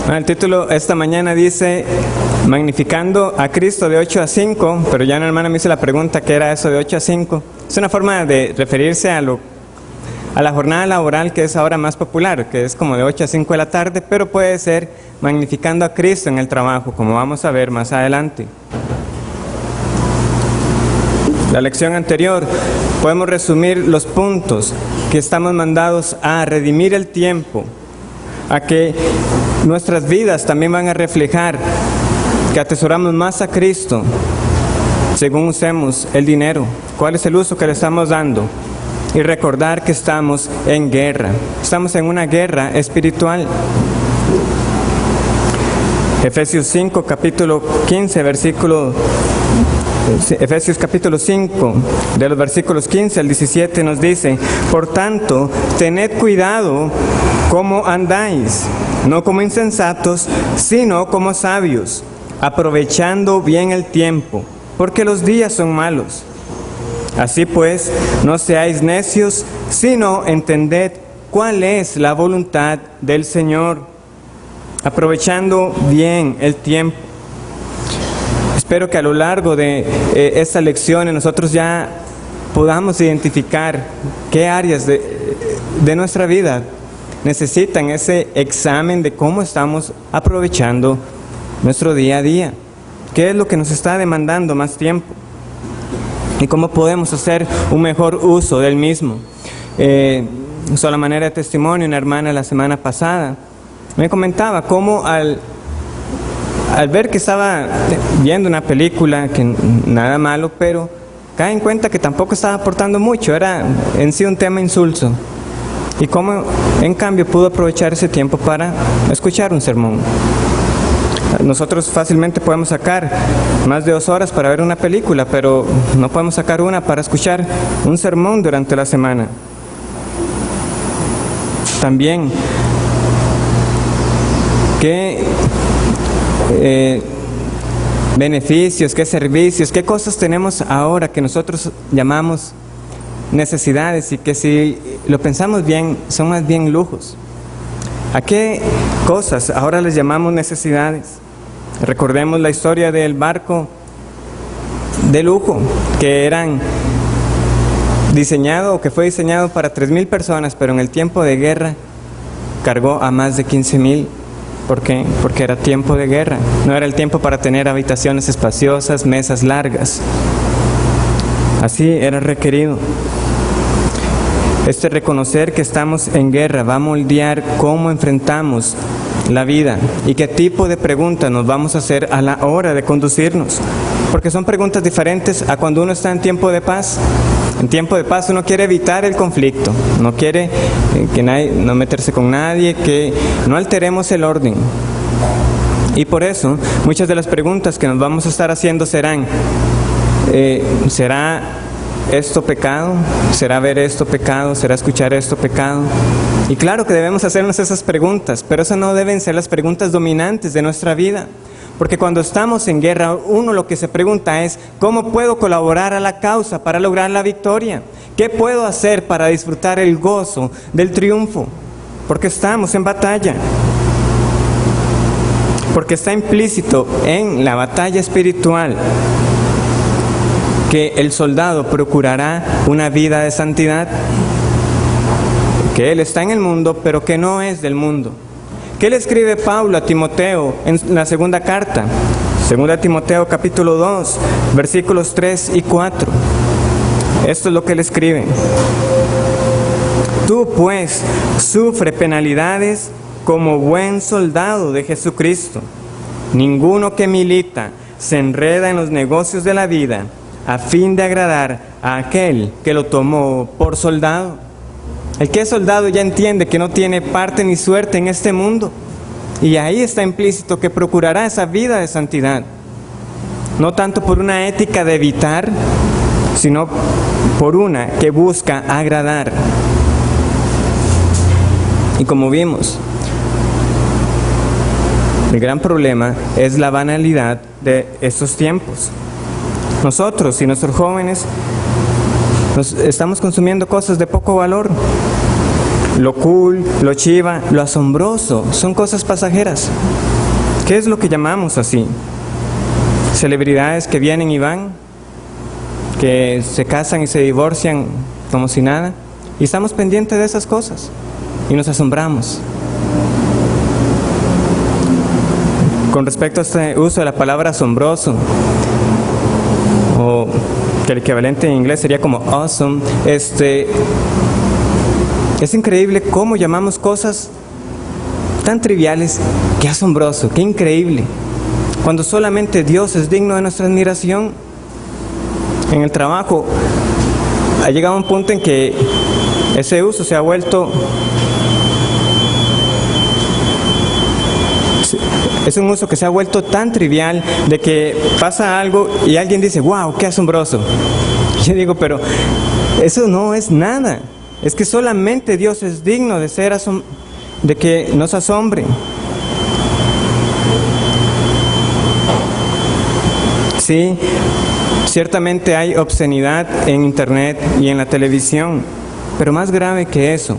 El título esta mañana dice Magnificando a Cristo de 8 a 5, pero ya una hermana me hizo la pregunta, ¿qué era eso de 8 a 5? Es una forma de referirse a la jornada laboral que es ahora más popular, que es como de 8 a 5 de la tarde, pero puede ser magnificando a Cristo en el trabajo, como vamos a ver más adelante. La lección anterior, podemos resumir los puntos que estamos mandados a redimir el tiempo, a que nuestras vidas también van a reflejar que atesoramos más a Cristo según usemos el dinero, cuál es el uso que le estamos dando, y recordar que estamos en guerra, estamos en una guerra espiritual. Efesios 5, capítulo 15, Efesios capítulo 5, de los versículos 15 al 17 nos dice: por tanto, tened cuidado cómo andáis, no como insensatos, sino como sabios, aprovechando bien el tiempo, porque los días son malos. Así pues, no seáis necios, sino entended cuál es la voluntad del Señor, aprovechando bien el tiempo. Espero que a lo largo de esta lección nosotros ya podamos identificar qué áreas de nuestra vida necesitan ese examen de cómo estamos aprovechando nuestro día a día, qué es lo que nos está demandando más tiempo y cómo podemos hacer un mejor uso del mismo. Solo a manera de testimonio, una hermana la semana pasada me comentaba cómo al ver que estaba viendo una película, que nada malo, pero cae en cuenta que tampoco estaba aportando mucho, era en sí un tema insulso, y cómo en cambio pudo aprovechar ese tiempo para escuchar un sermón. Nosotros fácilmente podemos sacar más de 2 horas para ver una película, pero no podemos sacar una para escuchar un sermón durante la semana. También, ¿qué beneficios, qué servicios, qué cosas tenemos ahora que nosotros llamamos necesidades y que si lo pensamos bien son más bien lujos? ¿A qué cosas ahora les llamamos necesidades? Recordemos la historia del barco de lujo que fue diseñado para 3,000 personas, pero en el tiempo de guerra cargó a más de 15,000. ¿Por qué? Porque era tiempo de guerra, no era el tiempo para tener habitaciones espaciosas, mesas largas. Así era requerido. Reconocer que estamos en guerra va a moldear cómo enfrentamos la vida y qué tipo de preguntas nos vamos a hacer a la hora de conducirnos, porque son preguntas diferentes a cuando uno está en tiempo de paz. En tiempo de paz uno quiere evitar el conflicto, no quiere no meterse con nadie, que no alteremos el orden. Y por eso muchas de las preguntas que nos vamos a estar haciendo serán: ¿será esto pecado? ¿Será ver esto pecado? ¿Será escuchar esto pecado? Y claro que debemos hacernos esas preguntas, pero esas no deben ser las preguntas dominantes de nuestra vida. Porque cuando estamos en guerra, uno lo que se pregunta es: ¿cómo puedo colaborar a la causa para lograr la victoria? ¿Qué puedo hacer para disfrutar el gozo del triunfo? Porque estamos en batalla. Porque está implícito en la batalla espiritual que el soldado procurará una vida de santidad, que él está en el mundo, pero que no es del mundo. ¿Qué le escribe Pablo a Timoteo en la segunda carta? Segunda Timoteo capítulo 2, versículos 3 y 4. Esto es lo que le escribe: tú pues sufre penalidades como buen soldado de Jesucristo. Ninguno que milita se enreda en los negocios de la vida a fin de agradar a aquel que lo tomó por soldado. El que es soldado ya entiende que no tiene parte ni suerte en este mundo, y ahí está implícito que procurará esa vida de santidad, no tanto por una ética de evitar, sino por una que busca agradar. Y como vimos, el gran problema es la banalidad de estos tiempos. Nosotros y nuestros jóvenes estamos consumiendo cosas de poco valor. lo cool, lo chiva, lo asombroso, son cosas pasajeras. ¿Qué es lo que llamamos así? Celebridades que vienen y van, que se casan y se divorcian como si nada, y estamos pendientes de esas cosas y nos asombramos. Con respecto a este uso de la palabra asombroso, o que el equivalente en inglés sería como awesome, es increíble cómo llamamos cosas tan triviales, qué asombroso, qué increíble, cuando solamente Dios es digno de nuestra admiración. En el trabajo ha llegado un punto en que ese uso se ha vuelto, es un uso que se ha vuelto tan trivial, de que pasa algo y alguien dice, wow, qué asombroso. Yo digo, pero eso no es nada, es que solamente Dios es digno de ser de que nos asombre. Sí, ciertamente hay obscenidad en internet y en la televisión, pero más grave que eso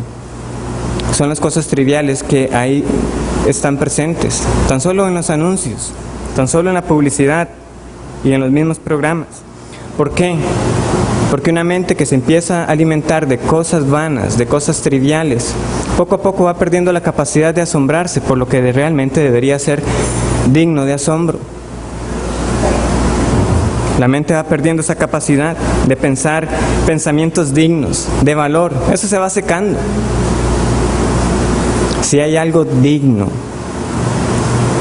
son las cosas triviales que ahí están presentes, tan solo en los anuncios, tan solo en la publicidad y en los mismos programas. ¿Por qué? Porque una mente que se empieza a alimentar de cosas vanas, de cosas triviales, poco a poco va perdiendo la capacidad de asombrarse por lo que realmente debería ser digno de asombro. La mente va perdiendo esa capacidad de pensar pensamientos dignos, de valor. Eso se va secando. Si hay algo digno,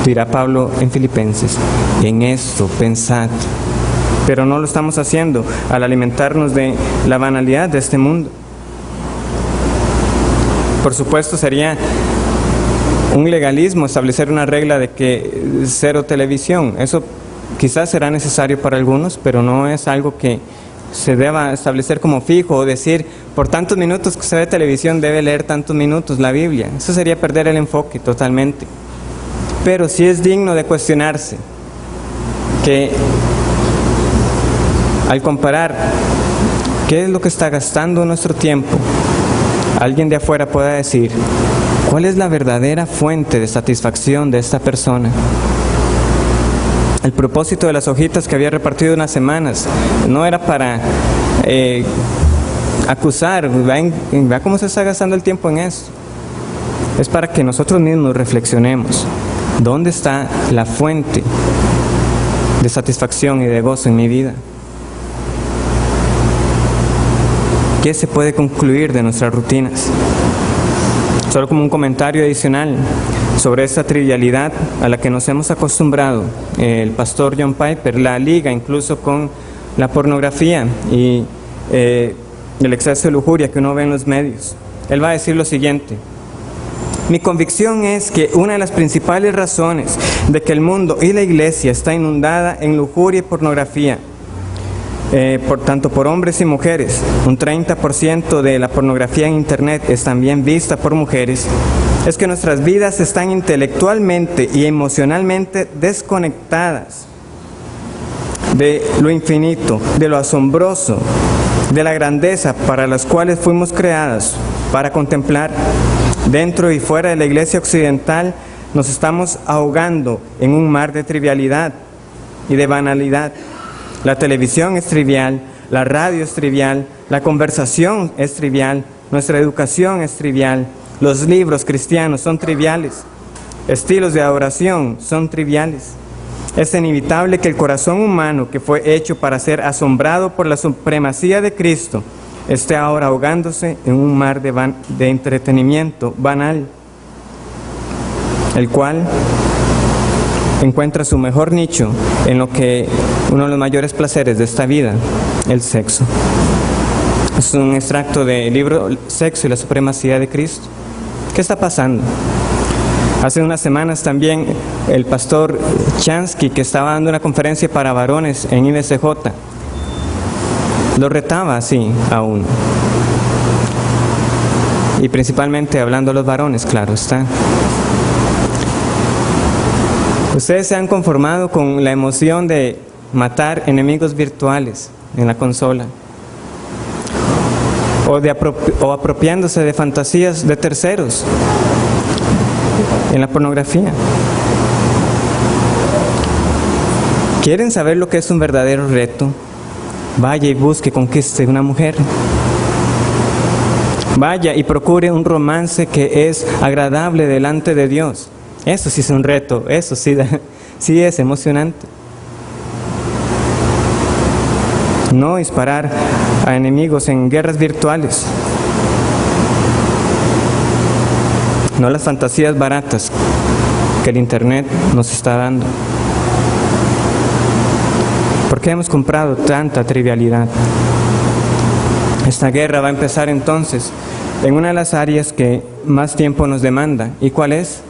dirá Pablo en Filipenses, en esto pensad. Pero no lo estamos haciendo al alimentarnos de la banalidad de este mundo. Por supuesto, sería un legalismo establecer una regla de que cero televisión. Eso quizás será necesario para algunos, pero no es algo que se deba establecer como fijo o decir, por tantos minutos que se ve televisión debe leer tantos minutos la Biblia. Eso sería perder el enfoque totalmente. Pero sí es digno de cuestionarse que al comparar qué es lo que está gastando nuestro tiempo, alguien de afuera pueda decir, ¿cuál es la verdadera fuente de satisfacción de esta persona? El propósito de las hojitas que había repartido unas semanas no era para acusar, vea cómo se está gastando el tiempo en eso. Es para que nosotros mismos reflexionemos. ¿Dónde está la fuente de satisfacción y de gozo en mi vida? ¿Qué se puede concluir de nuestras rutinas? Solo como un comentario adicional sobre esta trivialidad a la que nos hemos acostumbrado, el pastor John Piper la liga incluso con la pornografía y el exceso de lujuria que uno ve en los medios. Él va a decir lo siguiente: mi convicción es que una de las principales razones de que el mundo y la iglesia está inundada en lujuria y pornografía, tanto por hombres y mujeres, un 30% de la pornografía en internet es también vista por mujeres, es que nuestras vidas están intelectualmente y emocionalmente desconectadas de lo infinito, de lo asombroso, de la grandeza para las cuales fuimos creadas para contemplar. Dentro y fuera de la iglesia occidental nos estamos ahogando en un mar de trivialidad y de banalidad. La televisión es trivial, la radio es trivial, la conversación es trivial, nuestra educación es trivial, los libros cristianos son triviales, estilos de adoración son triviales. Es inevitable que el corazón humano, que fue hecho para ser asombrado por la supremacía de Cristo, esté ahora ahogándose en un mar de entretenimiento banal, el cual encuentra su mejor nicho en lo que uno de los mayores placeres de esta vida, el sexo. Es un extracto del libro Sexo y la supremacía de Cristo. ¿Qué está pasando? Hace unas semanas también el pastor Chansky, que estaba dando una conferencia para varones en IBCJ, lo retaba así a uno. Y principalmente hablando a los varones, claro está. Ustedes se han conformado con la emoción de matar enemigos virtuales en la consola. o apropiándose de fantasías de terceros en la pornografía. ¿Quieren saber lo que es un verdadero reto? Vaya y busque, conquiste una mujer. Vaya y procure un romance que es agradable delante de Dios. Eso sí es un reto, eso sí, sí es emocionante. No disparar a enemigos en guerras virtuales. No las fantasías baratas que el internet nos está dando. ¿Por qué hemos comprado tanta trivialidad? Esta guerra va a empezar entonces en una de las áreas que más tiempo nos demanda. ¿Y cuál es?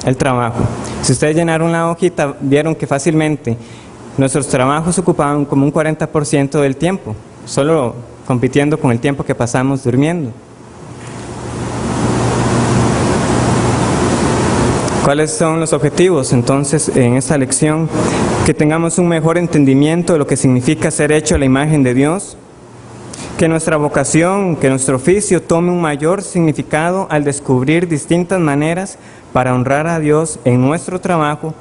El trabajo. Si ustedes llenaron la hojita, vieron que fácilmente nuestros trabajos ocupaban como un 40% del tiempo, solo compitiendo con el tiempo que pasamos durmiendo. ¿Cuáles son los objetivos entonces en esta lección? Que tengamos un mejor entendimiento de lo que significa ser hecho a la imagen de Dios, que nuestra vocación, que nuestro oficio tome un mayor significado al descubrir distintas maneras para honrar a Dios en nuestro trabajo,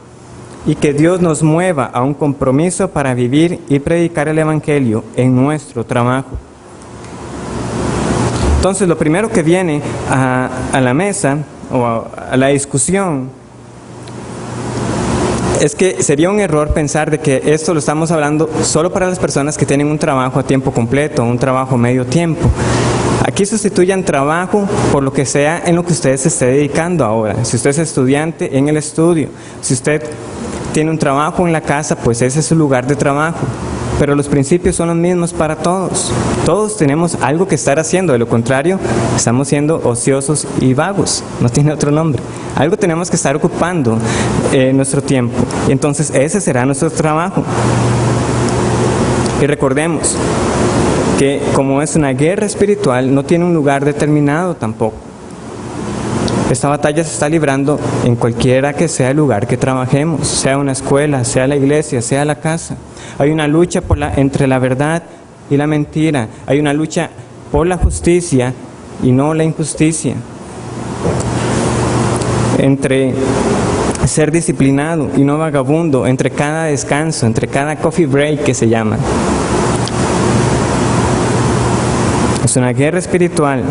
y que Dios nos mueva a un compromiso para vivir y predicar el Evangelio en nuestro trabajo. Entonces, lo primero que viene a la mesa o a la discusión es que sería un error pensar de que esto lo estamos hablando solo para las personas que tienen un trabajo a tiempo completo, un trabajo medio tiempo. Aquí sustituyan trabajo por lo que sea en lo que usted se esté dedicando ahora. Si usted es estudiante, en el estudio. Si usted tiene un trabajo en la casa, pues ese es su lugar de trabajo. Pero los principios son los mismos para todos. Todos tenemos algo que estar haciendo, de lo contrario, estamos siendo ociosos y vagos. No tiene otro nombre. Algo tenemos que estar ocupando nuestro tiempo. Y entonces ese será nuestro trabajo. Y recordemos que como es una guerra espiritual, no tiene un lugar determinado tampoco. Esta batalla se está librando en cualquiera que sea el lugar que trabajemos, sea una escuela, sea la iglesia, sea la casa. Hay una lucha entre la verdad y la mentira. Hay una lucha por la justicia y no la injusticia. Entre ser disciplinado y no vagabundo, entre cada descanso, entre cada coffee break que se llama. Es una guerra espiritual,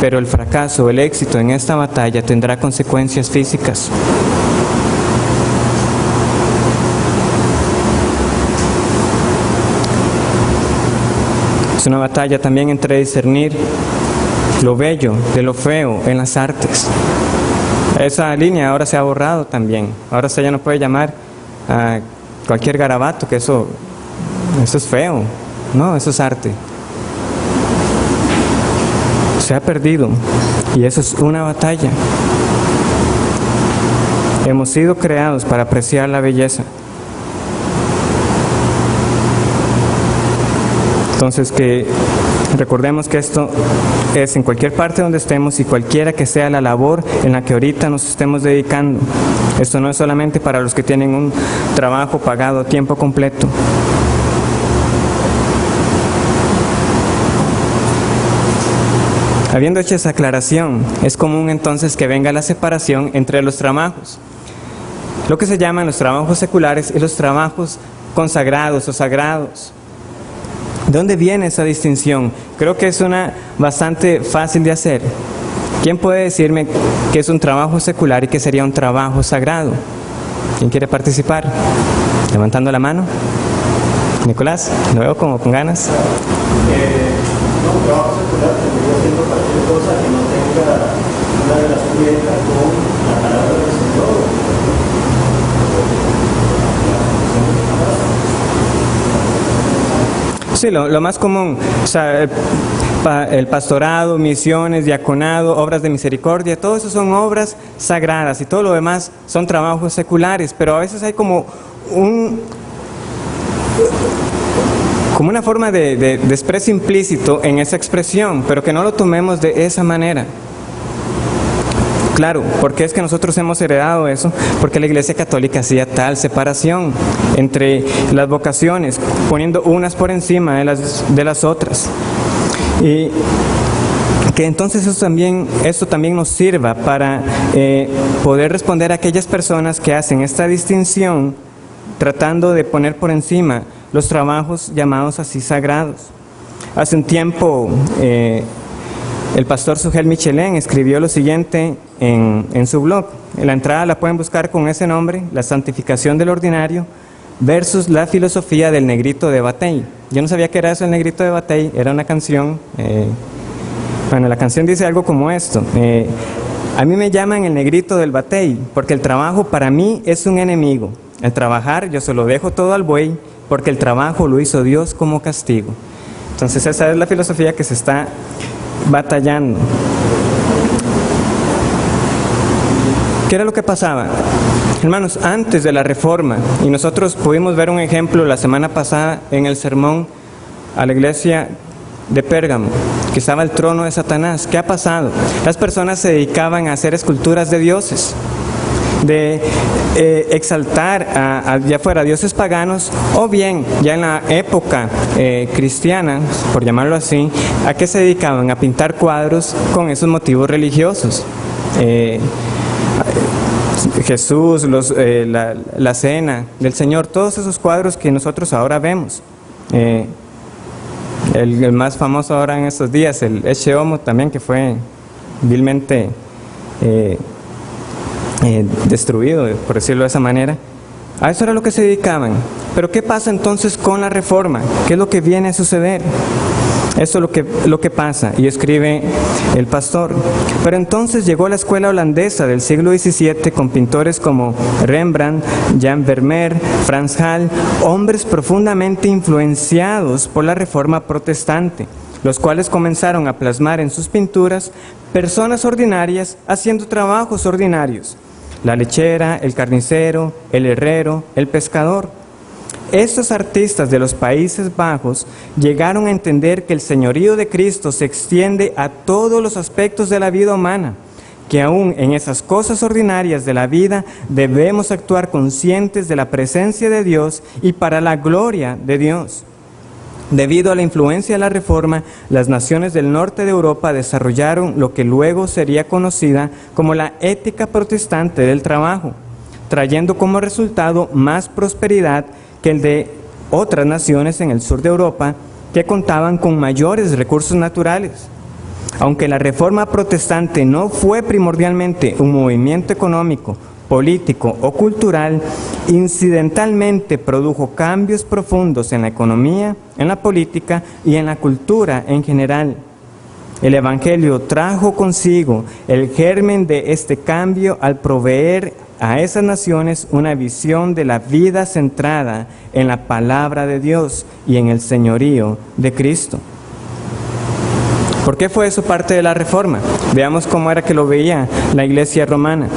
pero el fracaso o el éxito en esta batalla tendrá consecuencias físicas. Es una batalla también entre discernir lo bello de lo feo en las artes. Esa línea ahora se ha borrado también. Ahora usted ya no puede llamar a cualquier garabato que eso es feo. No, eso es arte. Se ha perdido y eso es una batalla. Hemos sido creados para apreciar la belleza. Entonces que recordemos que esto es en cualquier parte donde estemos y cualquiera que sea la labor en la que ahorita nos estemos dedicando. Esto no es solamente para los que tienen un trabajo pagado a tiempo completo. Habiendo hecho esa aclaración, es común entonces que venga la separación entre los trabajos, lo que se llaman los trabajos seculares y los trabajos consagrados o sagrados. ¿De dónde viene esa distinción? Creo que es una bastante fácil de hacer. ¿Quién puede decirme qué es un trabajo secular y qué sería un trabajo sagrado? ¿Quién quiere participar? Levantando la mano. Nicolás, lo veo como con ganas. Un trabajo secular tendría siendo cualquier cosa que no tenga una relación directa con la palabra del Señor. Sí, lo más común, o sea, el pastorado, misiones, diaconado, obras de misericordia, todo eso son obras sagradas y todo lo demás son trabajos seculares, pero a veces hay como una forma de desprecio implícito en esa expresión, pero que no lo tomemos de esa manera. Claro, porque es que nosotros hemos heredado eso, porque la Iglesia Católica hacía tal separación entre las vocaciones, poniendo unas por encima de las otras. Y que entonces esto también nos sirva para poder responder a aquellas personas que hacen esta distinción tratando de poner por encima los trabajos llamados así sagrados. Hace un tiempo el pastor Sugel Michelén escribió lo siguiente en su blog. En la entrada la pueden buscar con ese nombre: La santificación del ordinario versus la filosofía del negrito de Batey. Yo no sabía que era eso, el negrito de Batey. Era una canción. Bueno, la canción dice algo como esto: a mí me llaman el negrito del Batey porque el trabajo para mí es un enemigo. El trabajar yo se lo dejo todo al buey porque el trabajo lo hizo Dios como castigo. Entonces esa es la filosofía que se está batallando. ¿Qué era lo que pasaba? Hermanos, antes de la Reforma, y nosotros pudimos ver un ejemplo la semana pasada en el sermón a la iglesia de Pérgamo, que estaba el trono de Satanás. ¿Qué ha pasado? Las personas se dedicaban a hacer esculturas de dioses, de exaltar ya fuera dioses paganos, o bien ya en la época cristiana, por llamarlo así, ¿a qué se dedicaban? A pintar cuadros con esos motivos religiosos. Jesús, la cena del Señor, todos esos cuadros que nosotros ahora vemos. El más famoso ahora en estos días, el Ecce Homo también, que fue vilmente destruido, por decirlo de esa manera. A eso era lo que se dedicaban. Pero ¿qué pasa entonces con la Reforma? ¿Qué es lo que viene a suceder? Eso es lo que pasa, y escribe el pastor. Pero entonces llegó la escuela holandesa del siglo XVII con pintores como Rembrandt, Jan Vermeer, Frans Hal, hombres profundamente influenciados por la Reforma protestante, los cuales comenzaron a plasmar en sus pinturas personas ordinarias haciendo trabajos ordinarios: la lechera, el carnicero, el herrero, el pescador. Estos artistas de los Países Bajos llegaron a entender que el señorío de Cristo se extiende a todos los aspectos de la vida humana, que aún en esas cosas ordinarias de la vida debemos actuar conscientes de la presencia de Dios y para la gloria de Dios. Debido a la influencia de la Reforma, las naciones del norte de Europa desarrollaron lo que luego sería conocida como la ética protestante del trabajo, trayendo como resultado más prosperidad que el de otras naciones en el sur de Europa que contaban con mayores recursos naturales. Aunque la Reforma protestante no fue primordialmente un movimiento económico, político o cultural, incidentalmente produjo cambios profundos en la economía, en la política y en la cultura en general. El Evangelio trajo consigo el germen de este cambio al proveer a esas naciones una visión de la vida centrada en la palabra de Dios y en el señorío de Cristo. ¿Por qué fue eso parte de la Reforma? Veamos cómo era que lo veía la Iglesia romana.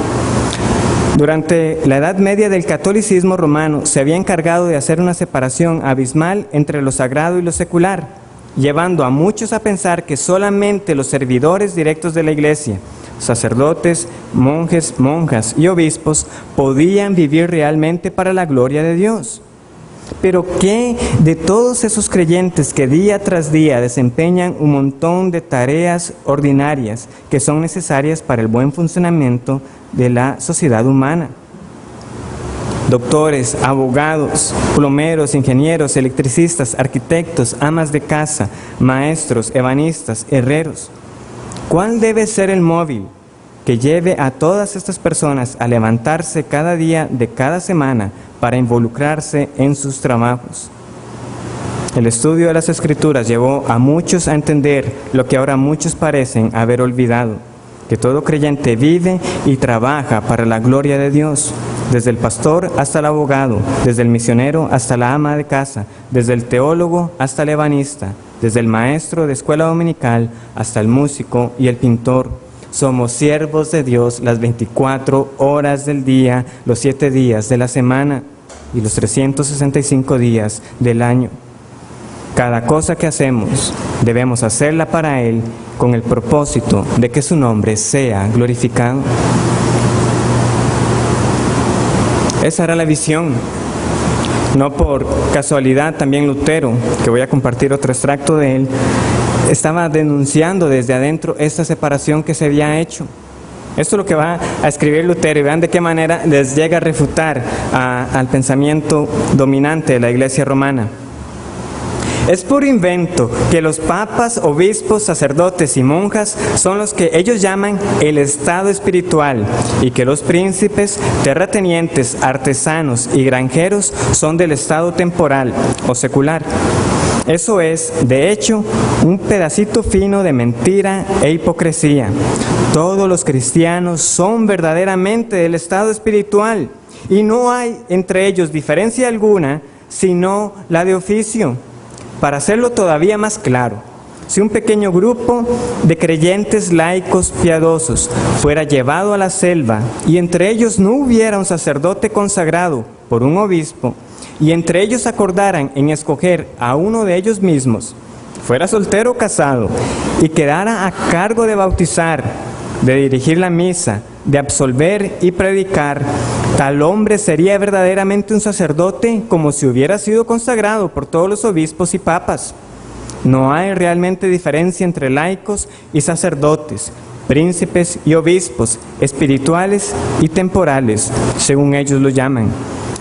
Durante la Edad Media del catolicismo romano se había encargado de hacer una separación abismal entre lo sagrado y lo secular, llevando a muchos a pensar que solamente los servidores directos de la Iglesia, sacerdotes, monjes, monjas y obispos, podían vivir realmente para la gloria de Dios. Pero ¿qué de todos esos creyentes que día tras día desempeñan un montón de tareas ordinarias que son necesarias para el buen funcionamiento de la sociedad humana? Doctores, abogados, plomeros, ingenieros, electricistas, arquitectos, amas de casa, maestros, ebanistas, herreros. ¿Cuál debe ser el móvil que lleve a todas estas personas a levantarse cada día de cada semana para involucrarse en sus trabajos? El estudio de las Escrituras llevó a muchos a entender lo que ahora muchos parecen haber olvidado, que todo creyente vive y trabaja para la gloria de Dios, desde el pastor hasta el abogado, desde el misionero hasta la ama de casa, desde el teólogo hasta el ebanista, desde el maestro de escuela dominical hasta el músico y el pintor. Somos siervos de Dios las 24 horas del día, los 7 días de la semana y los 365 días del año. Cada cosa que hacemos debemos hacerla para Él con el propósito de que su nombre sea glorificado. Esa era la visión. No por casualidad también Lutero, que voy a compartir otro extracto de él, estaba denunciando desde adentro esta separación que se había hecho. Esto es lo que va a escribir Lutero, y vean de qué manera les llega a refutar al pensamiento dominante de la Iglesia romana. Es puro invento que los papas, obispos, sacerdotes y monjas son los que ellos llaman el estado espiritual, y que los príncipes, terratenientes, artesanos y granjeros son del estado temporal o secular. Eso es, de hecho, un pedacito fino de mentira e hipocresía. Todos los cristianos son verdaderamente del estado espiritual, y no hay entre ellos diferencia alguna, sino la de oficio. Para hacerlo todavía más claro, si un pequeño grupo de creyentes laicos piadosos fuera llevado a la selva, y entre ellos no hubiera un sacerdote consagrado por un obispo, y entre ellos acordaran en escoger a uno de ellos mismos, fuera soltero o casado, y quedara a cargo de bautizar, de dirigir la misa, de absolver y predicar, tal hombre sería verdaderamente un sacerdote como si hubiera sido consagrado por todos los obispos y papas. No hay realmente diferencia entre laicos y sacerdotes, príncipes y obispos, espirituales y temporales, según ellos lo llaman,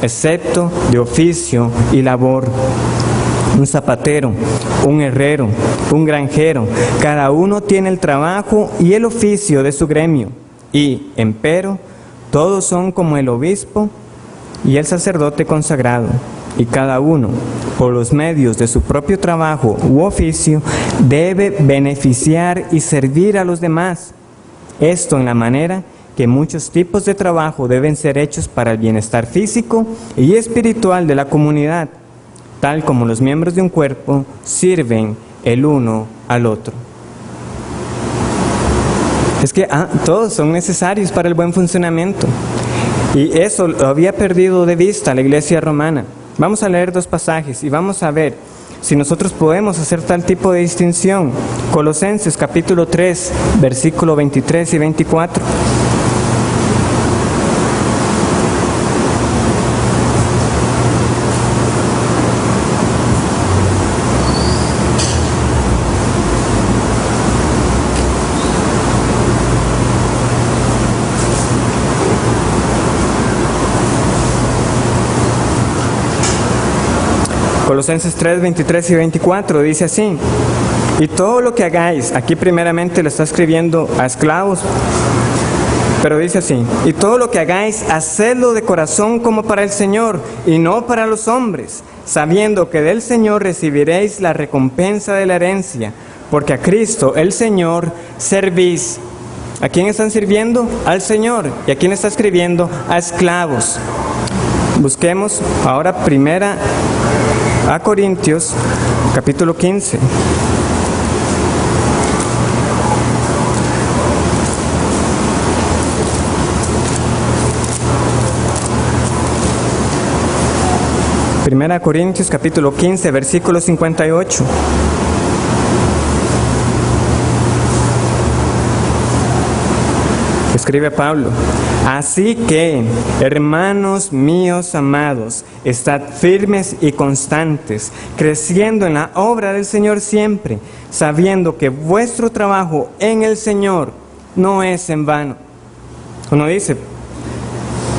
excepto de oficio y labor. Un zapatero, un herrero, un granjero, cada uno tiene el trabajo y el oficio de su gremio, y, empero, todos son como el obispo y el sacerdote consagrado, y cada uno, por los medios de su propio trabajo u oficio, debe beneficiar y servir a los demás. Esto en la manera que muchos tipos de trabajo deben ser hechos para el bienestar físico y espiritual de la comunidad, tal como los miembros de un cuerpo sirven el uno al otro. Es que todos son necesarios para el buen funcionamiento. Y eso lo había perdido de vista la Iglesia romana. Vamos a leer dos pasajes y vamos a ver si nosotros podemos hacer tal tipo de distinción. Colosenses capítulo 3, versículo 23 y 24. Colosenses 3, 23 y 24 dice así: y todo lo que hagáis, aquí primeramente lo está escribiendo a esclavos, pero dice así: y todo lo que hagáis, hacedlo de corazón como para el Señor, y no para los hombres, sabiendo que del Señor recibiréis la recompensa de la herencia, porque a Cristo el Señor servís. ¿A quién están sirviendo? Al Señor. ¿Y a quién está escribiendo? A esclavos. Busquemos ahora primera a Corintios, capítulo 15. Primera Corintios, capítulo 15, versículo 58. Escribe Pablo: así que, hermanos míos amados, estad firmes y constantes, creciendo en la obra del Señor siempre, sabiendo que vuestro trabajo en el Señor no es en vano. Uno dice,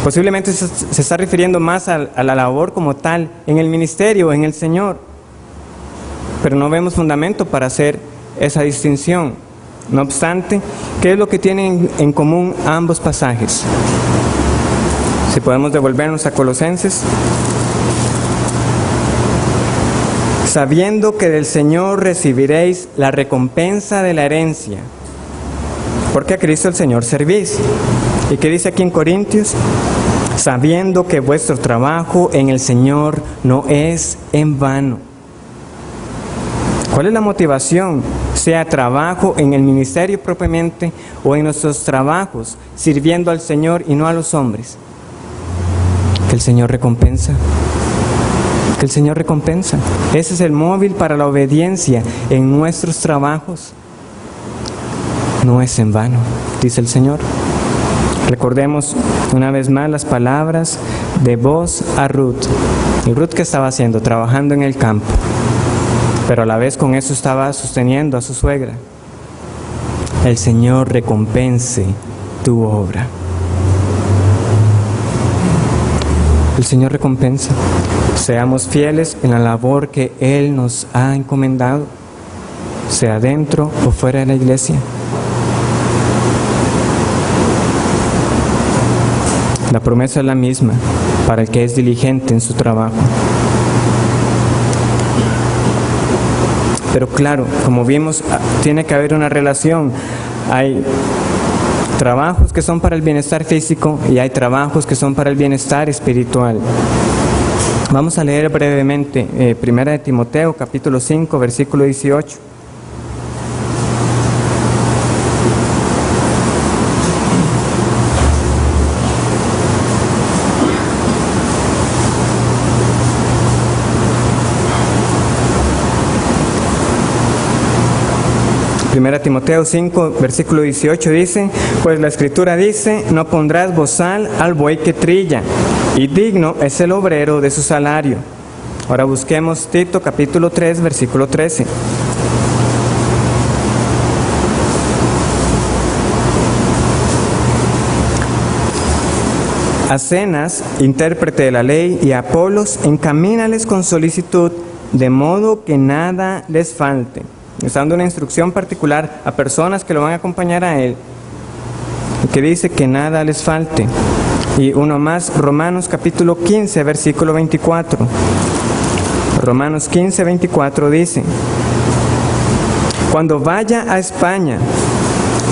posiblemente se está refiriendo más a la labor como tal, en el ministerio, en el Señor, pero no vemos fundamento para hacer esa distinción. No obstante, ¿qué es lo que tienen en común ambos pasajes? Si podemos devolvernos a Colosenses. Sabiendo que del Señor recibiréis la recompensa de la herencia, porque a Cristo el Señor servís. ¿Y qué dice aquí en Corintios? Sabiendo que vuestro trabajo en el Señor no es en vano. ¿Cuál es la motivación? Sea trabajo en el ministerio propiamente o en nuestros trabajos, sirviendo al Señor y no a los hombres. Que el Señor recompensa. Que el Señor recompensa. Ese es el móvil para la obediencia en nuestros trabajos. No es en vano, dice el Señor. Recordemos una vez más las palabras de Boaz a Ruth. Y Ruth, ¿qué estaba haciendo? Trabajando en el campo. pero a la vez con eso estaba sosteniendo a su suegra. El Señor recompense tu obra. El Señor recompensa. Seamos fieles en la labor que Él nos ha encomendado, sea dentro o fuera de la iglesia. La promesa es la misma para el que es diligente en su trabajo. Pero claro, como vimos, tiene que haber una relación. Hay trabajos que son para el bienestar físico y hay trabajos que son para el bienestar espiritual. Vamos a leer brevemente 1 de Timoteo, capítulo 5, versículo 18. Primera Timoteo 5, versículo 18 dice: pues la Escritura dice, no pondrás bozal al buey que trilla, y digno es el obrero de su salario. Ahora busquemos Tito capítulo 3, versículo 13. A Zenas, intérprete de la ley, y a Apolos, encamínales con solicitud, de modo que nada les falte. Está dando una instrucción particular a personas que lo van a acompañar a él, que dice que nada les falte. Y uno más, Romanos capítulo 15, versículo 24. Romanos 15, 24 dice: cuando vaya a España,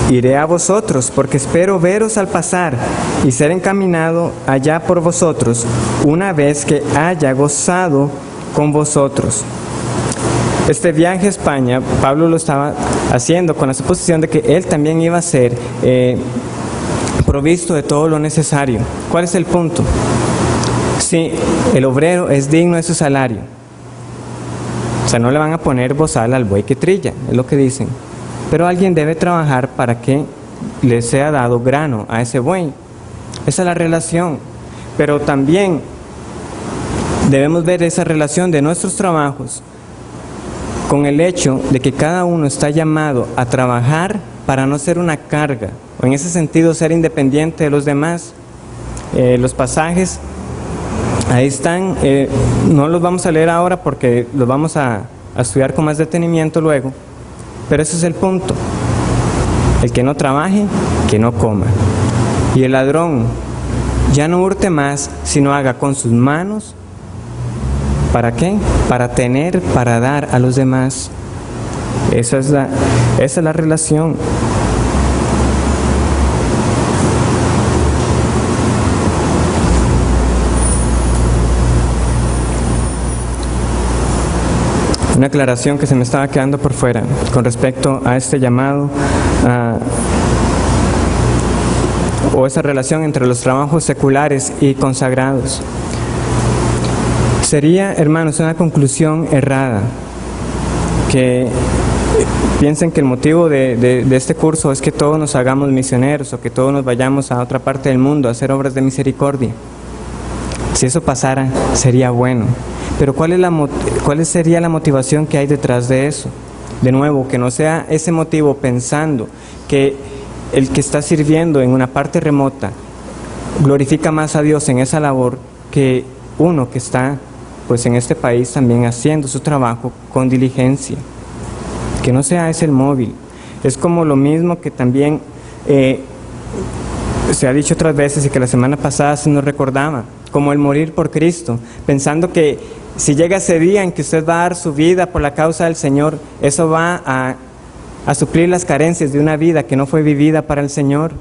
iré a vosotros, porque espero veros al pasar y ser encaminado allá por vosotros, una vez que haya gozado con vosotros. Este viaje a España, Pablo lo estaba haciendo con la suposición de que él también iba a ser provisto de todo lo necesario. ¿Cuál es el punto? Si el obrero es digno de su salario, o sea, no le van a poner bozal al buey que trilla, es lo que dicen, pero alguien debe trabajar para que le sea dado grano a ese buey. Esa es la relación, pero también debemos ver esa relación de nuestros trabajos con el hecho de que cada uno está llamado a trabajar para no ser una carga, o en ese sentido ser independiente de los demás. Los pasajes ahí están, no los vamos a leer ahora porque los vamos a estudiar con más detenimiento luego, pero ese es el punto. El que no trabaje, que no coma. Y el ladrón ya no hurte más, sino haga con sus manos. ¿Para qué? Para tener, para dar a los demás. Esa es la relación. Una aclaración que se me estaba quedando por fuera con respecto a este llamado o esa relación entre los trabajos seculares y consagrados. Sería, hermanos, una conclusión errada que piensen que el motivo de este curso es que todos nos hagamos misioneros o que todos nos vayamos a otra parte del mundo a hacer obras de misericordia. Si eso pasara, sería bueno. Pero ¿cuál sería la motivación que hay detrás de eso? De nuevo, que no sea ese motivo pensando que el que está sirviendo en una parte remota glorifica más a Dios en esa labor que uno que está pues en este país también haciendo su trabajo con diligencia. Que no sea ese el móvil. Es como lo mismo que también se ha dicho otras veces y que la semana pasada se nos recordaba, como el morir por Cristo, pensando que si llega ese día en que usted va a dar su vida por la causa del Señor, eso va a suplir las carencias de una vida que no fue vivida para el Señor.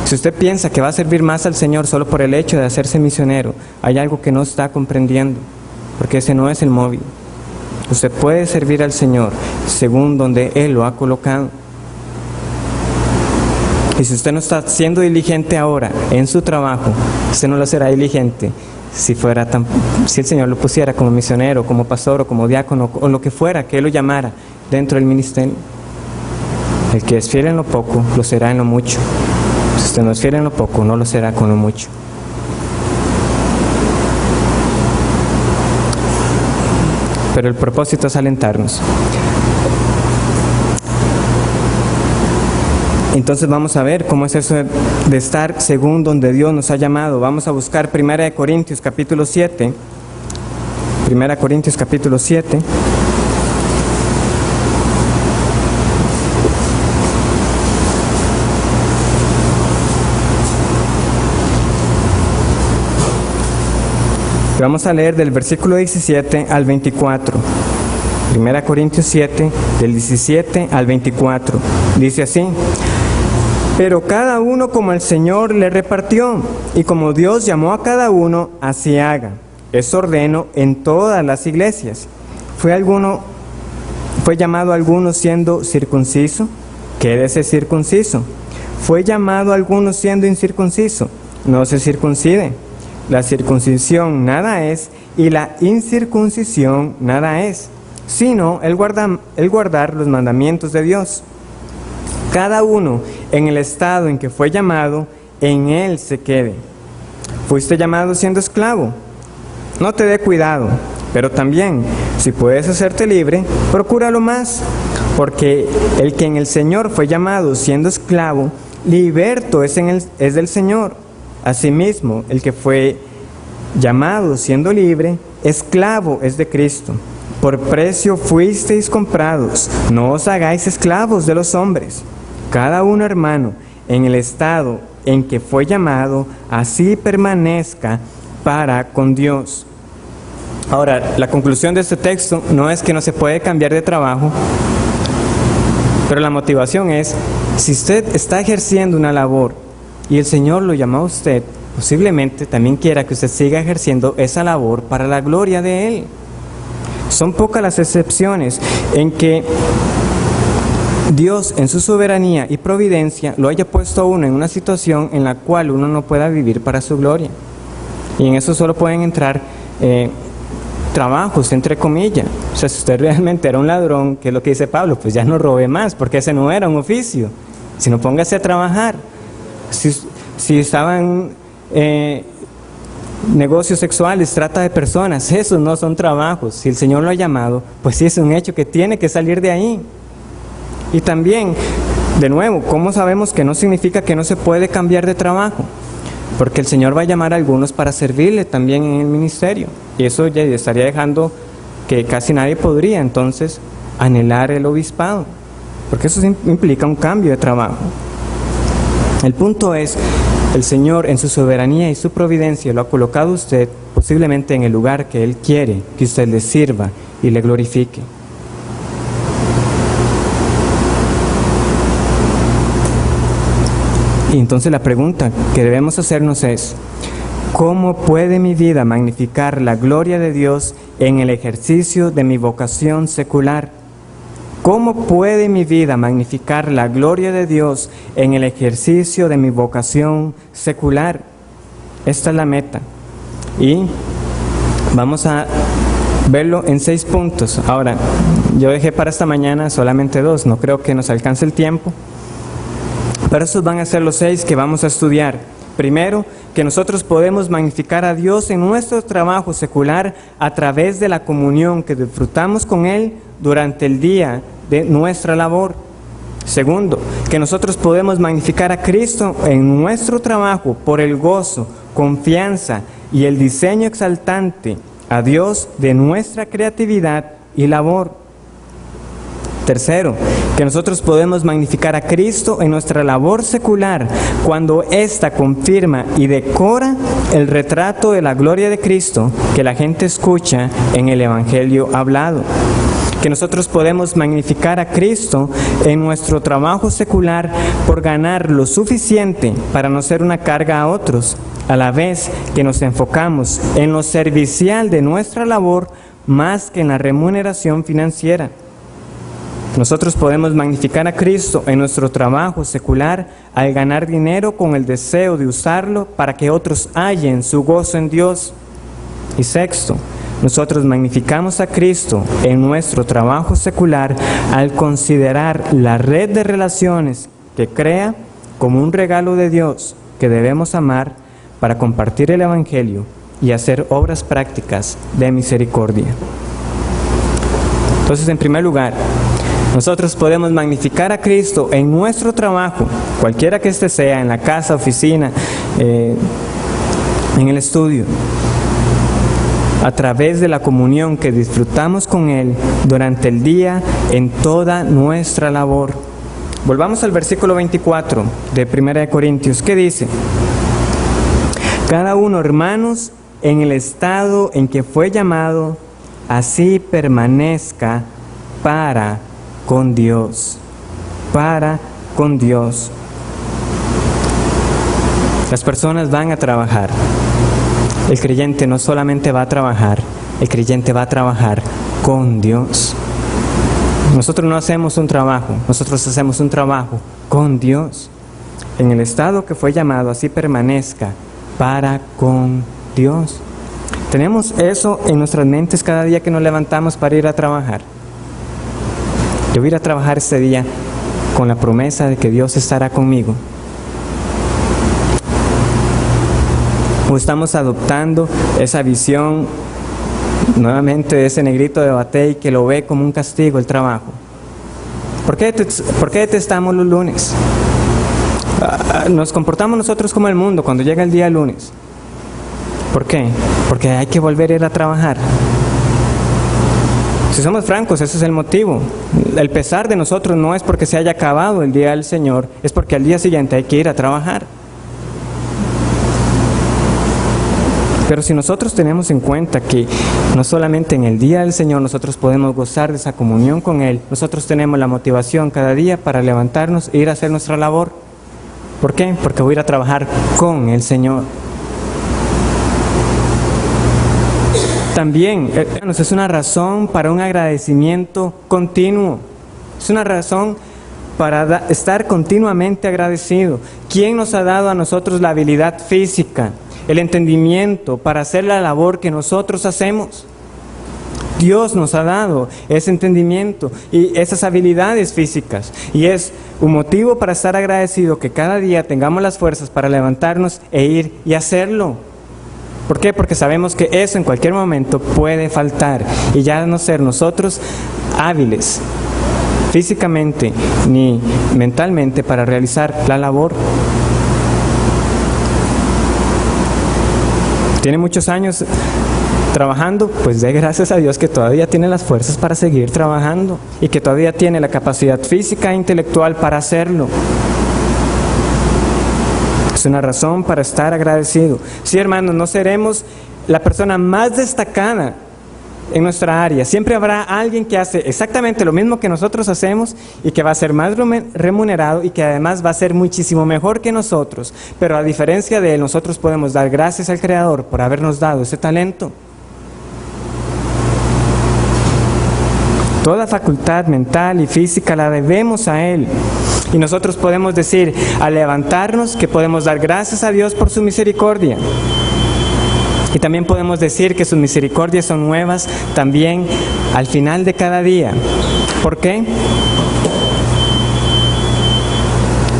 Si usted piensa que va a servir más al Señor solo por el hecho de hacerse misionero, hay algo que no está comprendiendo, porque ese no es el móvil. Usted puede servir al Señor según donde Él lo ha colocado. Y si usted no está siendo diligente ahora en su trabajo, usted no lo será diligente si el Señor lo pusiera como misionero, como pastor o como diácono o lo que fuera que Él lo llamara dentro del ministerio. El que es fiel en lo poco, lo será en lo mucho. Si usted no es fiel en lo poco, no lo será con lo mucho. pero el propósito es alentarnos. Entonces vamos a ver cómo es eso de estar según donde Dios nos ha llamado. Vamos a buscar 1 Corintios capítulo 7. 1 Corintios capítulo 7. Vamos a leer del versículo 17 al 24. 1 Corintios 7, del 17 al 24. Dice así: pero cada uno como el Señor le repartió, y como Dios llamó a cada uno, así haga. Eso ordeno en todas las iglesias. ¿Fue llamado alguno siendo circunciso? Quédese circunciso. ¿Fue llamado alguno siendo incircunciso? No se circuncide. La circuncisión nada es, y la incircuncisión nada es, sino el guardar los mandamientos de Dios. Cada uno en el estado en que fue llamado, en él se quede. ¿Fuiste llamado siendo esclavo? No te dé cuidado, pero también, si puedes hacerte libre, procúralo más, porque el que en el Señor fue llamado siendo esclavo, liberto es del Señor. Asimismo, el que fue llamado siendo libre, esclavo es de Cristo. Por precio fuisteis comprados, no os hagáis esclavos de los hombres. Cada uno, hermano, en el estado en que fue llamado, así permanezca para con Dios. Ahora, la conclusión de este texto no es que no se puede cambiar de trabajo, pero la motivación es, si usted está ejerciendo una labor y el Señor lo llamó a usted, posiblemente también quiera que usted siga ejerciendo esa labor para la gloria de Él. Son pocas las excepciones en que Dios, en su soberanía y providencia, lo haya puesto a uno en una situación en la cual uno no pueda vivir para su gloria. Y en eso solo pueden entrar trabajos, entre comillas. O sea, si usted realmente era un ladrón, ¿qué es lo que dice Pablo? Pues ya no robe más, porque ese no era un oficio, sino póngase a trabajar. Si estaban negocios sexuales, trata de personas, esos no son trabajos. Si el Señor lo ha llamado, pues sí es un hecho que tiene que salir de ahí. Y también, de nuevo, ¿cómo sabemos que no significa que no se puede cambiar de trabajo? Porque el Señor va a llamar a algunos para servirle también en el ministerio. Y eso ya estaría dejando que casi nadie podría entonces anhelar el obispado, porque eso implica un cambio de trabajo. El punto es, el Señor en su soberanía y su providencia lo ha colocado a usted posiblemente en el lugar que Él quiere que usted le sirva y le glorifique. Y entonces la pregunta que debemos hacernos es, ¿cómo puede mi vida magnificar la gloria de Dios en el ejercicio de mi vocación secular? ¿Cómo puede mi vida magnificar la gloria de Dios en el ejercicio de mi vocación secular? Esta es la meta. Y vamos a verlo en 6 puntos. Ahora, yo dejé para esta mañana solamente 2, no creo que nos alcance el tiempo. Pero esos van a ser los 6 que vamos a estudiar. Primero, que nosotros podemos magnificar a Dios en nuestro trabajo secular a través de la comunión que disfrutamos con Él durante el día de nuestra labor. Segundo, que nosotros podemos magnificar a Cristo en nuestro trabajo por el gozo, confianza y el diseño exaltante a Dios de nuestra creatividad y labor. Tercero, que nosotros podemos magnificar a Cristo en nuestra labor secular cuando ésta confirma y decora el retrato de la gloria de Cristo que la gente escucha en el Evangelio hablado. Que nosotros podemos magnificar a Cristo en nuestro trabajo secular por ganar lo suficiente para no ser una carga a otros, a la vez que nos enfocamos en lo servicial de nuestra labor más que en la remuneración financiera. Nosotros podemos magnificar a Cristo en nuestro trabajo secular al ganar dinero con el deseo de usarlo para que otros hallen su gozo en Dios. Y sexto, nosotros magnificamos a Cristo en nuestro trabajo secular al considerar la red de relaciones que crea como un regalo de Dios que debemos amar para compartir el Evangelio y hacer obras prácticas de misericordia. Entonces, en primer lugar, nosotros podemos magnificar a Cristo en nuestro trabajo, cualquiera que éste sea, en la casa, oficina, en el estudio, a través de la comunión que disfrutamos con Él durante el día en toda nuestra labor. Volvamos al versículo 24 de 1 Corintios, ¿qué dice? Cada uno, hermanos, en el estado en que fue llamado, así permanezca para con Dios. Para con Dios. Las personas van a trabajar. El creyente no solamente va a trabajar, el creyente va a trabajar con Dios. Nosotros no hacemos un trabajo, nosotros hacemos un trabajo con Dios. En el estado que fue llamado, así permanezca para con Dios. Tenemos eso en nuestras mentes cada día que nos levantamos para ir a trabajar. Yo voy a ir a trabajar este día con la promesa de que Dios estará conmigo. O estamos adoptando esa visión nuevamente de ese negrito de Batey que lo ve como un castigo el trabajo. ¿Por qué detestamos los lunes? Nos comportamos nosotros como el mundo cuando llega el día lunes. ¿Por qué? Porque hay que volver a ir a trabajar. Si somos francos, ese es el motivo. El pesar de nosotros no es porque se haya acabado el día del Señor, es porque al día siguiente hay que ir a trabajar. Pero si nosotros tenemos en cuenta que no solamente en el día del Señor nosotros podemos gozar de esa comunión con Él, nosotros tenemos la motivación cada día para levantarnos e ir a hacer nuestra labor. ¿Por qué? Porque voy a ir a trabajar con el Señor. También, hermanos, es una razón para un agradecimiento continuo. Es una razón para estar continuamente agradecido. ¿Quién nos ha dado a nosotros la habilidad física, el entendimiento para hacer la labor que nosotros hacemos? Dios nos ha dado ese entendimiento y esas habilidades físicas. Y es un motivo para estar agradecido que cada día tengamos las fuerzas para levantarnos e ir y hacerlo. ¿Por qué? Porque sabemos que eso en cualquier momento puede faltar y ya no ser nosotros hábiles físicamente ni mentalmente para realizar la labor. Tiene muchos años trabajando, pues dé gracias a Dios que todavía tiene las fuerzas para seguir trabajando y que todavía tiene la capacidad física e intelectual para hacerlo. Es una razón para estar agradecido. Sí, hermanos, no seremos la persona más destacada en nuestra área. Siempre habrá alguien que hace exactamente lo mismo que nosotros hacemos y que va a ser más remunerado y que además va a ser muchísimo mejor que nosotros. Pero a diferencia de él, nosotros podemos dar gracias al Creador por habernos dado ese talento. Toda facultad mental y física la debemos a Él. Y nosotros podemos decir, al levantarnos, que podemos dar gracias a Dios por su misericordia. Y también podemos decir que sus misericordias son nuevas también al final de cada día. ¿Por qué?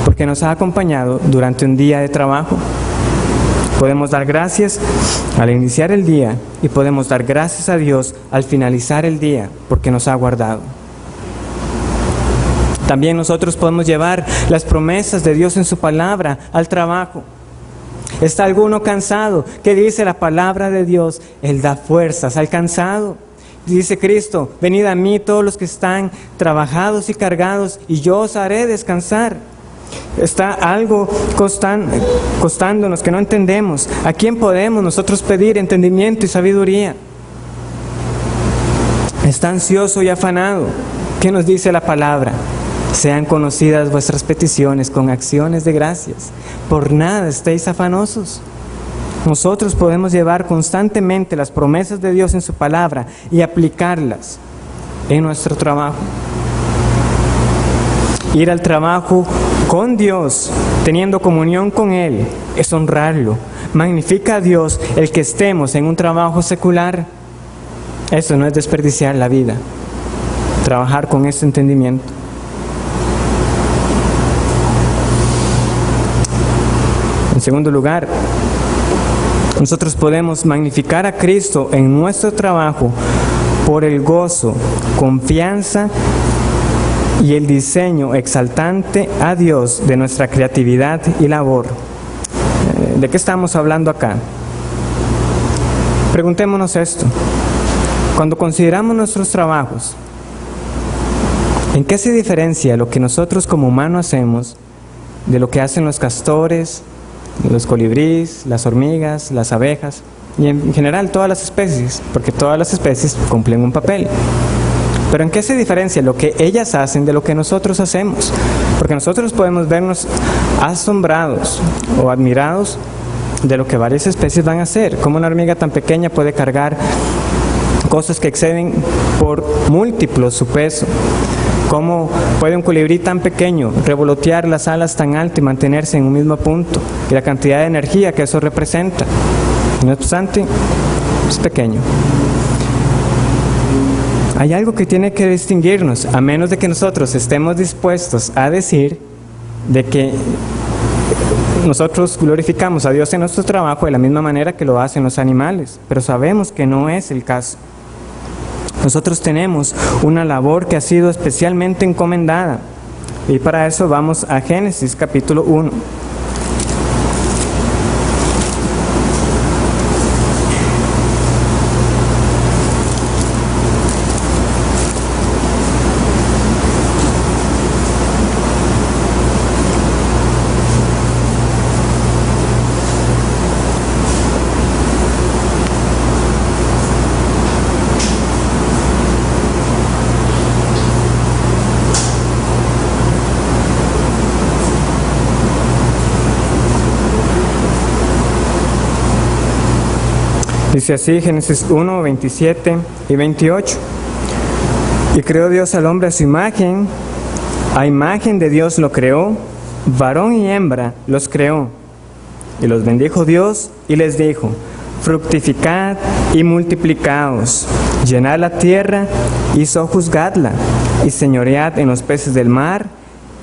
Porque nos ha acompañado durante un día de trabajo. Podemos dar gracias al iniciar el día y podemos dar gracias a Dios al finalizar el día porque nos ha guardado. También nosotros podemos llevar las promesas de Dios en su palabra al trabajo. ¿Está alguno cansado? ¿Qué dice la palabra de Dios? Él da fuerzas al cansado. Dice Cristo, venid a mí todos los que están trabajados y cargados y yo os haré descansar. Está algo costándonos que no entendemos. ¿A quién podemos nosotros pedir entendimiento y sabiduría? Está ansioso y afanado. ¿Qué nos dice la palabra? Sean conocidas vuestras peticiones con acciones de gracias. Por nada estéis afanosos. Nosotros podemos llevar constantemente las promesas de Dios en su palabra y aplicarlas en nuestro trabajo. Ir al trabajo con Dios, teniendo comunión con Él, es honrarlo. Magnifica a Dios el que estemos en un trabajo secular. Eso no es desperdiciar la vida. Trabajar con ese entendimiento. En segundo lugar, nosotros podemos magnificar a Cristo en nuestro trabajo por el gozo, confianza y el diseño exaltante a Dios de nuestra creatividad y labor. ¿De qué estamos hablando acá? Preguntémonos esto. Cuando consideramos nuestros trabajos, ¿en qué se diferencia lo que nosotros como humanos hacemos de lo que hacen los castores, los colibríes, las hormigas, las abejas y en general todas las especies? Porque todas las especies cumplen un papel. Pero ¿en qué se diferencia lo que ellas hacen de lo que nosotros hacemos? Porque nosotros podemos vernos asombrados o admirados de lo que varias especies van a hacer. Como una hormiga tan pequeña puede cargar cosas que exceden por múltiplos su peso. Cómo puede un colibrí tan pequeño revolotear las alas tan alto y mantenerse en un mismo punto, y la cantidad de energía que eso representa. No obstante, es pequeño. Hay algo que tiene que distinguirnos, a menos de que nosotros estemos dispuestos a decir de que nosotros glorificamos a Dios en nuestro trabajo de la misma manera que lo hacen los animales, pero sabemos que no es el caso. Nosotros tenemos una labor que ha sido especialmente encomendada, y para eso vamos a Génesis capítulo 1. Dice así, Génesis 1, 27 y 28. Y creó Dios al hombre a su imagen, a imagen de Dios lo creó, varón y hembra los creó. Y los bendijo Dios y les dijo, fructificad y multiplicaos, llenad la tierra y sojuzgadla, y señoread en los peces del mar,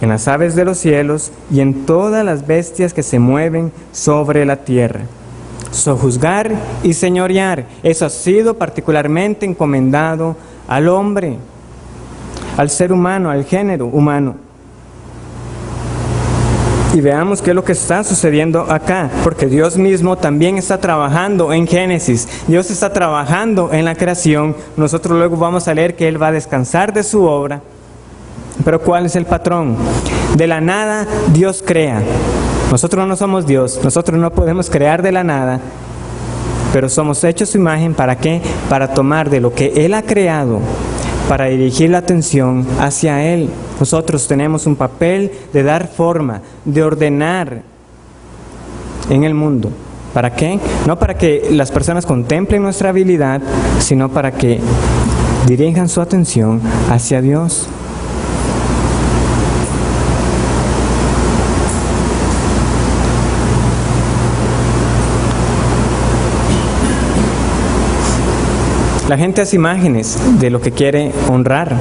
en las aves de los cielos y en todas las bestias que se mueven sobre la tierra. Sojuzgar y señorear, eso ha sido particularmente encomendado al hombre, al ser humano, al género humano. Y veamos qué es lo que está sucediendo acá, porque Dios mismo también está trabajando en Génesis. Dios está trabajando en la creación. Nosotros luego vamos a leer que Él va a descansar de su obra. Pero ¿cuál es el patrón? De la nada Dios crea. Nosotros no somos Dios, nosotros no podemos crear de la nada, pero somos hechos a su imagen. ¿Para qué? Para tomar de lo que Él ha creado, para dirigir la atención hacia Él. Nosotros tenemos un papel de dar forma, de ordenar en el mundo. ¿Para qué? No para que las personas contemplen nuestra habilidad, sino para que dirijan su atención hacia Dios. La gente hace imágenes de lo que quiere honrar.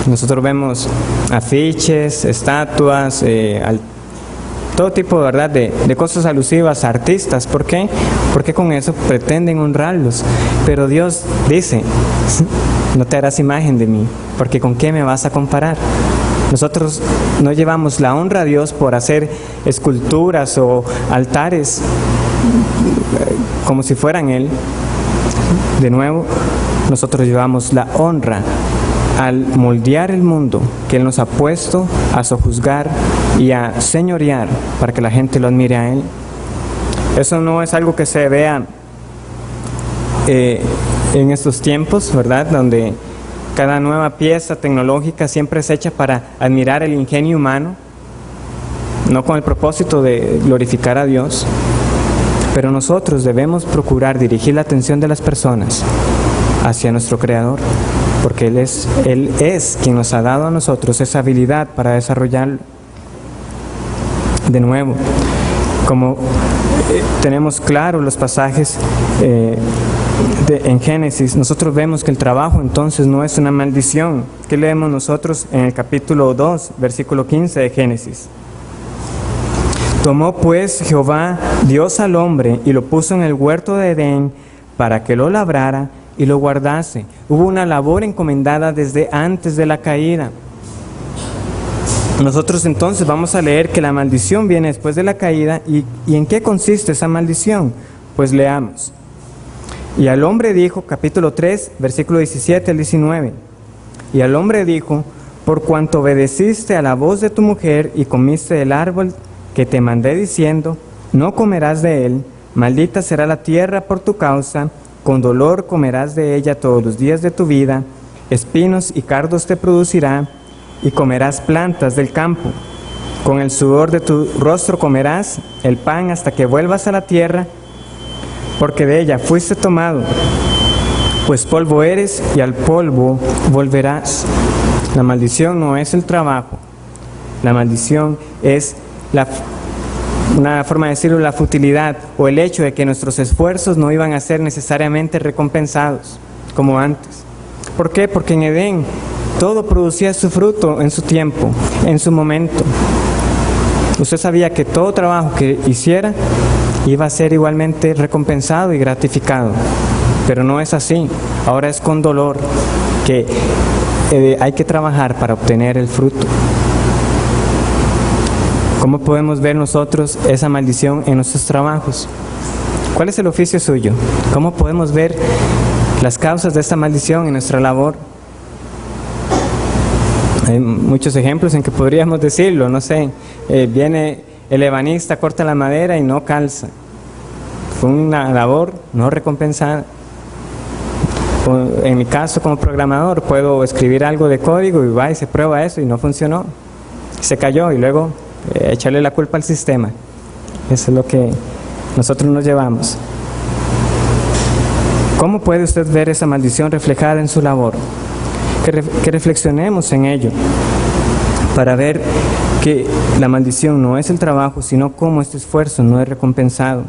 Nosotros vemos afiches, estatuas, todo tipo, ¿verdad?, de cosas alusivas a artistas. ¿Por qué? Porque con eso pretenden honrarlos. Pero Dios dice, no te harás imagen de mí, porque ¿con qué me vas a comparar? Nosotros no llevamos la honra a Dios por hacer esculturas o altares como si fueran Él. De nuevo, nosotros llevamos la honra al moldear el mundo que Él nos ha puesto a sojuzgar y a señorear para que la gente lo admire a Él. Eso no es algo que se vea en estos tiempos, ¿verdad?, donde cada nueva pieza tecnológica siempre es hecha para admirar el ingenio humano, no con el propósito de glorificar a Dios. Pero nosotros debemos procurar dirigir la atención de las personas hacia nuestro Creador, porque Él es quien nos ha dado a nosotros esa habilidad para desarrollarlo. De nuevo, como tenemos claro los pasajes en Génesis, nosotros vemos que el trabajo entonces no es una maldición. ¿Qué leemos nosotros en el capítulo 2, versículo 15 de Génesis? Tomó pues Jehová Dios al hombre y lo puso en el huerto de Edén para que lo labrara y lo guardase. Hubo una labor encomendada desde antes de la caída. Nosotros entonces vamos a leer que la maldición viene después de la caída. ¿Y en qué consiste esa maldición? Pues leamos. Y al hombre dijo, capítulo 3, versículo 17 al 19. Y al hombre dijo: por cuanto obedeciste a la voz de tu mujer y comiste del árbol que te mandé diciendo, no comerás de él, maldita será la tierra por tu causa, con dolor comerás de ella todos los días de tu vida, espinos y cardos te producirá, y comerás plantas del campo. Con el sudor de tu rostro comerás el pan hasta que vuelvas a la tierra, porque de ella fuiste tomado, pues polvo eres y al polvo volverás. La maldición no es el trabajo, la maldición es una forma de decirlo, la futilidad o el hecho de que nuestros esfuerzos no iban a ser necesariamente recompensados como antes. ¿Por qué? Porque en Edén todo producía su fruto en su tiempo, en su momento. Usted sabía que todo trabajo que hiciera iba a ser igualmente recompensado y gratificado, pero no es así. Ahora es con dolor que hay que trabajar para obtener el fruto. ¿Cómo podemos ver nosotros esa maldición en nuestros trabajos? ¿Cuál es el oficio suyo? ¿Cómo podemos ver las causas de esta maldición en nuestra labor? Hay muchos ejemplos en que podríamos decirlo, no sé, viene el ebanista, corta la madera y no calza. Fue una labor no recompensada. En mi caso, como programador, puedo escribir algo de código y va y se prueba eso y no funcionó. Se cayó y luego echarle la culpa al sistema. Eso es lo que nosotros nos llevamos. ¿Cómo puede usted ver esa maldición reflejada en su labor? Que reflexionemos en ello para ver que la maldición no es el trabajo, sino cómo este esfuerzo no es recompensado.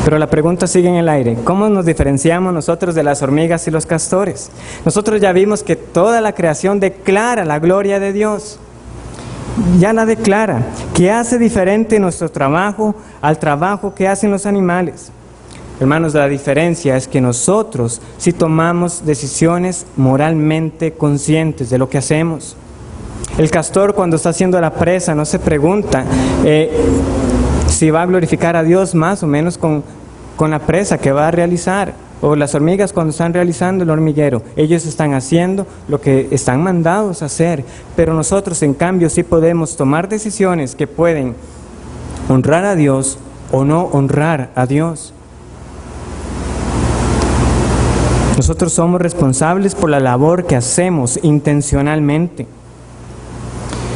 Pero la pregunta sigue en el aire: ¿cómo nos diferenciamos nosotros de las hormigas y los castores? Nosotros ya vimos que toda la creación declara la gloria de Dios. Ya la declara. ¿Qué hace diferente nuestro trabajo al trabajo que hacen los animales? Hermanos, la diferencia es que nosotros sí tomamos decisiones moralmente conscientes de lo que hacemos. El castor, cuando está haciendo la presa, no se pregunta si va a glorificar a Dios más o menos con la presa que va a realizar. O las hormigas, cuando están realizando el hormiguero, ellos están haciendo lo que están mandados a hacer. Pero nosotros, en cambio, sí podemos tomar decisiones que pueden honrar a Dios o no honrar a Dios. Nosotros somos responsables por la labor que hacemos intencionalmente.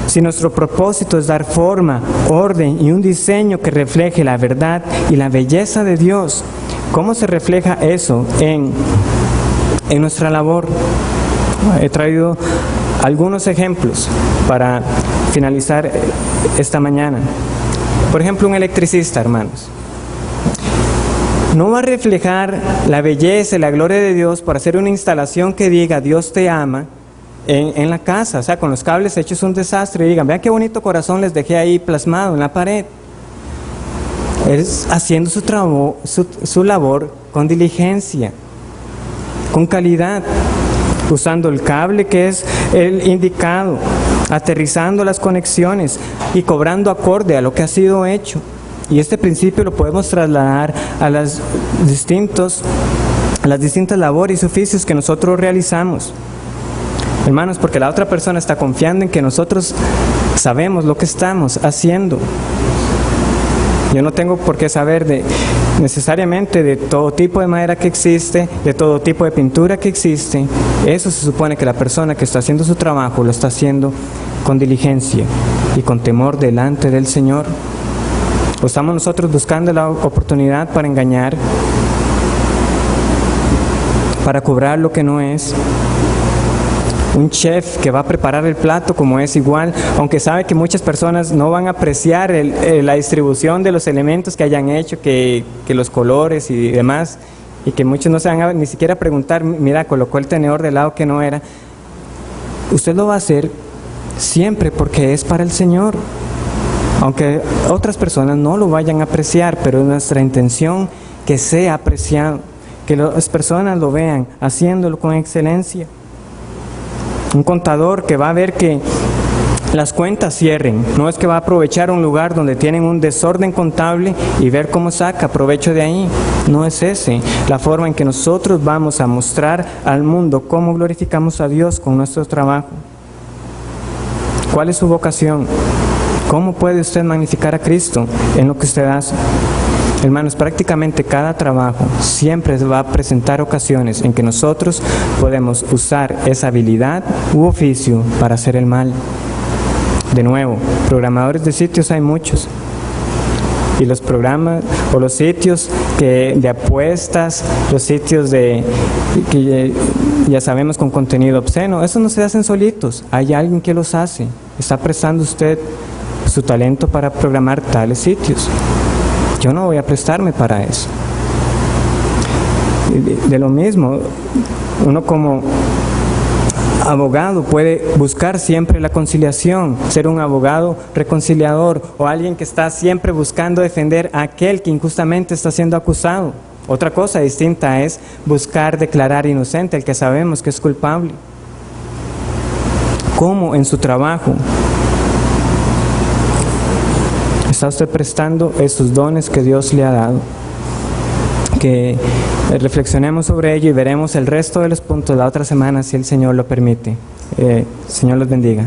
Si nuestro propósito es dar forma, orden y un diseño que refleje la verdad y la belleza de Dios, ¿cómo se refleja eso en nuestra labor? He traído algunos ejemplos para finalizar esta mañana. Por ejemplo, un electricista, hermanos, no va a reflejar la belleza y la gloria de Dios por hacer una instalación que diga Dios te ama en la casa, o sea, con los cables hechos un desastre y digan, vean qué bonito corazón les dejé ahí plasmado en la pared. Es haciendo su labor con diligencia, con calidad, usando el cable que es el indicado, aterrizando las conexiones y cobrando acorde a lo que ha sido hecho. Y este principio lo podemos trasladar a las distintas labores y oficios que nosotros realizamos. Hermanos, porque la otra persona está confiando en que nosotros sabemos lo que estamos haciendo. Yo no tengo por qué saber necesariamente de todo tipo de madera que existe, de todo tipo de pintura que existe. Eso se supone que la persona que está haciendo su trabajo lo está haciendo con diligencia y con temor delante del Señor. ¿O estamos nosotros buscando la oportunidad para engañar, para cobrar lo que no es? Un chef que va a preparar el plato como es igual, aunque sabe que muchas personas no van a apreciar la distribución de los elementos que hayan hecho, que los colores y demás, y que muchos no se van a ni siquiera preguntar, mira, colocó el tenedor del lado que no era. Usted lo va a hacer siempre porque es para el Señor, aunque otras personas no lo vayan a apreciar, pero es nuestra intención que sea apreciado. que las personas lo vean haciéndolo con excelencia. Un contador que va a ver que las cuentas cierren, no es que va a aprovechar un lugar donde tienen un desorden contable y ver cómo saca provecho de ahí. No es ese la forma en que nosotros vamos a mostrar al mundo cómo glorificamos a Dios con nuestro trabajo. ¿Cuál es su vocación? ¿Cómo puede usted magnificar a Cristo en lo que usted hace? Hermanos, prácticamente cada trabajo siempre va a presentar ocasiones en que nosotros podemos usar esa habilidad u oficio para hacer el mal. De nuevo, programadores de sitios hay muchos. Y los programas o los sitios de apuestas, los sitios que ya sabemos con contenido obsceno, eso no se hacen solitos, hay alguien que los hace. Está prestando usted su talento para programar tales sitios. Yo no voy a prestarme para eso. De lo mismo, uno como abogado puede buscar siempre la conciliación, ser un abogado reconciliador o alguien que está siempre buscando defender a aquel que injustamente está siendo acusado. Otra cosa distinta es buscar declarar inocente al que sabemos que es culpable. ¿Cómo en su trabajo está usted prestando esos dones que Dios le ha dado? Que reflexionemos sobre ello y veremos el resto de los puntos la otra semana si el Señor lo permite. Señor los bendiga.